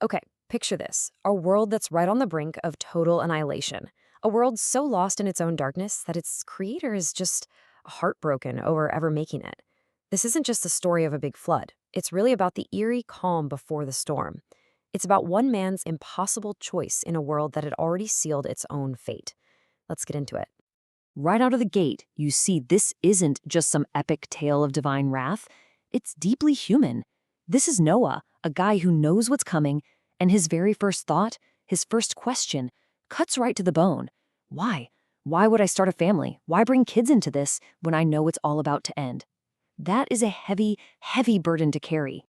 Okay, picture this, a world that's right on the brink of total annihilation. A world so lost in its own darkness that its creator is just heartbroken over ever making it. This isn't just the story of a big flood. It's really about the eerie calm before the storm. It's about one man's impossible choice in a world that had already sealed its own fate. Let's get into it. Right out of the gate, you see this isn't just some epic tale of divine wrath. It's deeply human. This is Noah, a guy who knows what's coming, and his very first thought, his first question, cuts right to the bone. Why? Why would I start a family? Why bring kids into this when I know it's all about to end? That is a heavy, heavy burden to carry.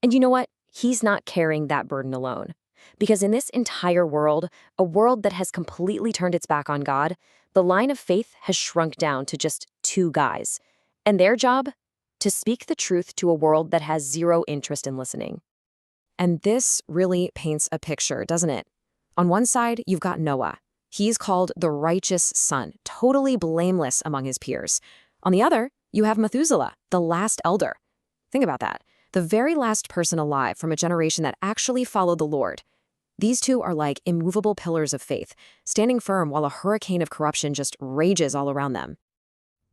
And you know what? He's not carrying that burden alone. Because in this entire world, a world that has completely turned its back on God, the line of faith has shrunk down to just two guys. And their job? To speak the truth to a world that has zero interest in listening. And this really paints a picture, doesn't it? On one side, you've got Noah. He's called the righteous son, totally blameless among his peers. On the other, you have Methuselah, the last elder. Think about that. The very last person alive from a generation that actually followed the Lord. These two are like immovable pillars of faith, standing firm while a hurricane of corruption just rages all around them.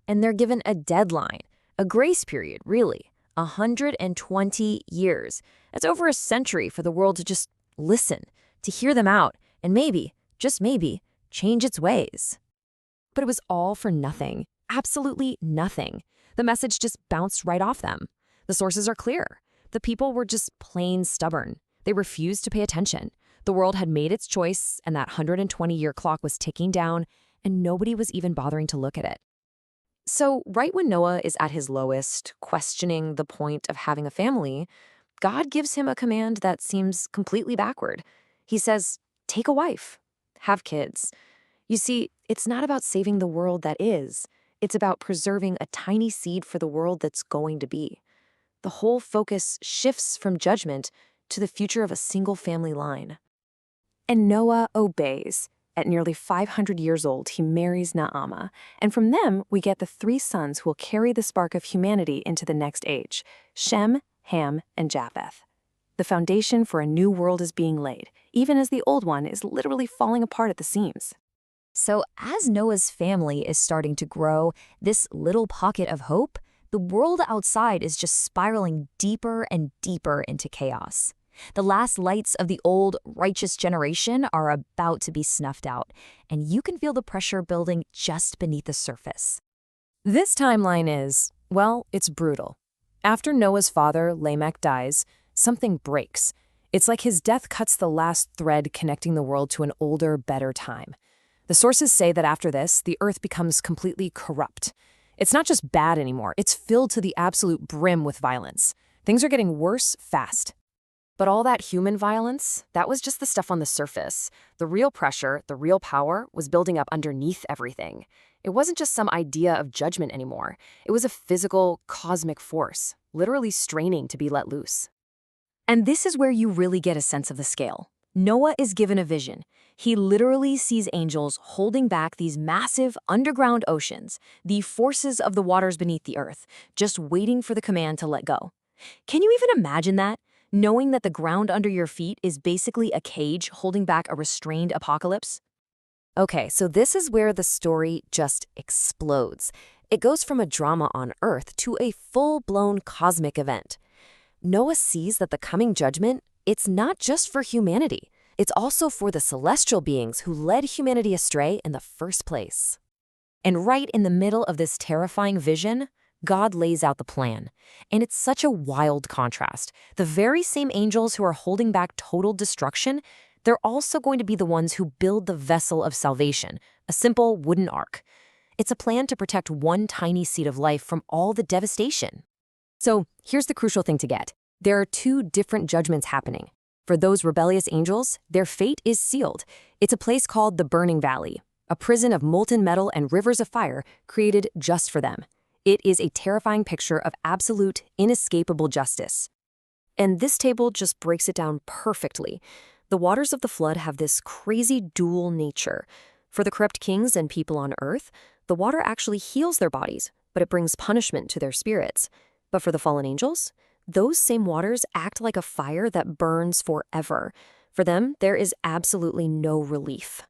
And they're given a deadline, a grace period, really. 120 years. That's over a century for the world to just listen, to hear them out, and maybe, just maybe, change its ways. But it was all for nothing. Absolutely nothing. The message just bounced right off them. The sources are clear. The people were just plain stubborn. They refused to pay attention. The world had made its choice, and that 120-year clock was ticking down, and nobody was even bothering to look at it. So right when Noah is at his lowest, questioning the point of having a family, God gives him a command that seems completely backward. He says, take a wife, have kids. You see, it's not about saving the world that is. It's about preserving a tiny seed for the world that's going to be. The whole focus shifts from judgment to the future of a single family line. And Noah obeys. At nearly 500 years old, he marries Naamah, and from them we get the three sons who will carry the spark of humanity into the next age: Shem, Ham, and Japheth. The foundation for a new world is being laid, even as the old one is literally falling apart at the seams. So as Noah's family is starting to grow, this little pocket of hope, the world outside is just spiraling deeper and deeper into chaos. The last lights of the old, righteous generation are about to be snuffed out, and you can feel the pressure building just beneath the surface. This timeline is, well, it's brutal. After Noah's father, Lamech, dies, something breaks. It's like his death cuts the last thread connecting the world to an older, better time. The sources say that after this, the earth becomes completely corrupt. It's not just bad anymore, it's filled to the absolute brim with violence. Things are getting worse fast. But all that human violence, that was just the stuff on the surface. The real pressure, the real power, was building up underneath everything. It wasn't just some idea of judgment anymore. It was a physical, cosmic force, literally straining to be let loose. And this is where you really get a sense of the scale. Noah is given a vision. He literally sees angels holding back these massive underground oceans, the forces of the waters beneath the earth, just waiting for the command to let go. Can you even imagine that? Knowing that the ground under your feet is basically a cage holding back a restrained apocalypse? Okay, so this is where the story just explodes. It goes from a drama on Earth to a full-blown cosmic event. Noah sees that the coming judgment, it's not just for humanity. It's also for the celestial beings who led humanity astray in the first place. And right in the middle of this terrifying vision, God lays out the plan. And it's such a wild contrast. The very same angels who are holding back total destruction, they're also going to be the ones who build the vessel of salvation, a simple wooden ark. It's a plan to protect one tiny seed of life from all the devastation. So here's the crucial thing to get. There are two different judgments happening. For those rebellious angels, their fate is sealed. It's a place called the Burning Valley, a prison of molten metal and rivers of fire created just for them. It is a terrifying picture of absolute, inescapable justice. And this table just breaks it down perfectly. The waters of the flood have this crazy dual nature. For the corrupt kings and people on earth, the water actually heals their bodies, but it brings punishment to their spirits. But for the fallen angels, those same waters act like a fire that burns forever. For them, there is absolutely no relief.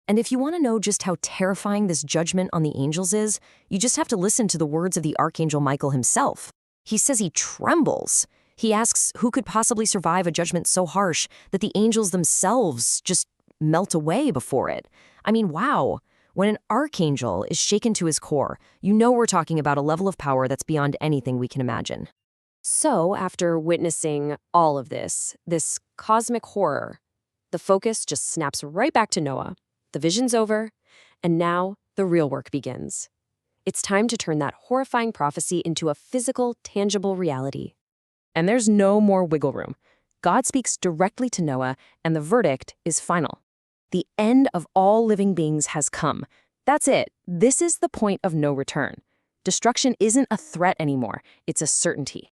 And if you want to know just how terrifying this judgment on the angels is, you just have to listen to the words of the Archangel Michael himself. He says he trembles. He asks who could possibly survive a judgment so harsh that the angels themselves just melt away before it. I mean, wow. When an archangel is shaken to his core, you know we're talking about a level of power that's beyond anything we can imagine. So, after witnessing all of this cosmic horror, the focus just snaps right back to Noah. The vision's over, and now the real work begins. It's time to turn that horrifying prophecy into a physical, tangible reality. And there's no more wiggle room. God speaks directly to Noah, and the verdict is final. The end of all living beings has come. That's it. This is the point of no return. Destruction isn't a threat anymore. It's a certainty.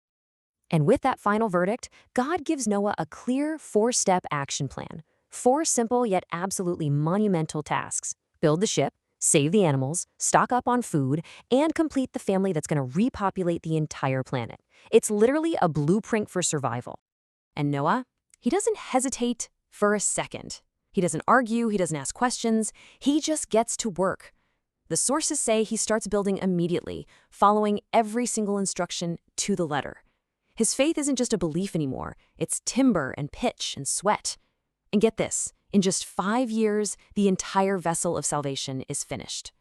And with that final verdict, God gives Noah a clear 4-step action plan. 4 simple yet absolutely monumental tasks. Build the ship, save the animals, stock up on food, and complete the family that's going to repopulate the entire planet. It's literally a blueprint for survival. And Noah, he doesn't hesitate for a second. He doesn't argue, he doesn't ask questions, he just gets to work. The sources say he starts building immediately, following every single instruction to the letter. His faith isn't just a belief anymore, it's timber and pitch and sweat. And get this, in just 5 years, the entire vessel of salvation is finished.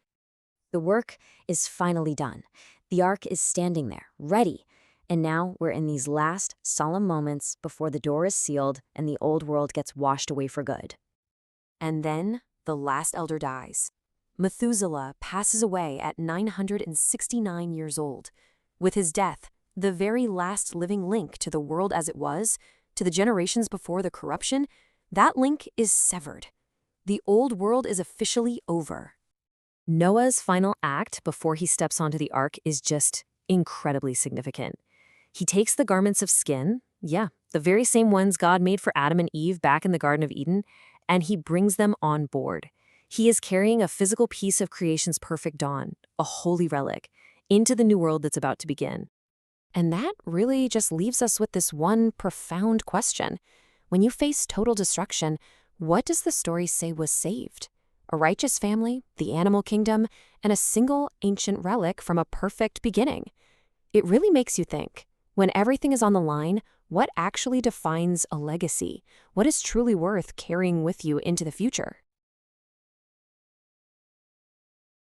The work is finally done. The ark is standing there, ready. And now we're in these last solemn moments before the door is sealed and the old world gets washed away for good. And then the last elder dies. Methuselah passes away at 969 years old. With his death, the very last living link to the world as it was, to the generations before the corruption, that link is severed. The old world is officially over. Noah's final act before he steps onto the ark is just incredibly significant. He takes the garments of skin, the very same ones God made for Adam and Eve back in the Garden of Eden, and he brings them on board. He is carrying a physical piece of creation's perfect dawn, a holy relic, into the new world that's about to begin. And that really just leaves us with this one profound question. When you face total destruction, what does the story say was saved? A righteous family, the animal kingdom, and a single ancient relic from a perfect beginning. It really makes you think. When everything is on the line, what actually defines a legacy? What is truly worth carrying with you into the future?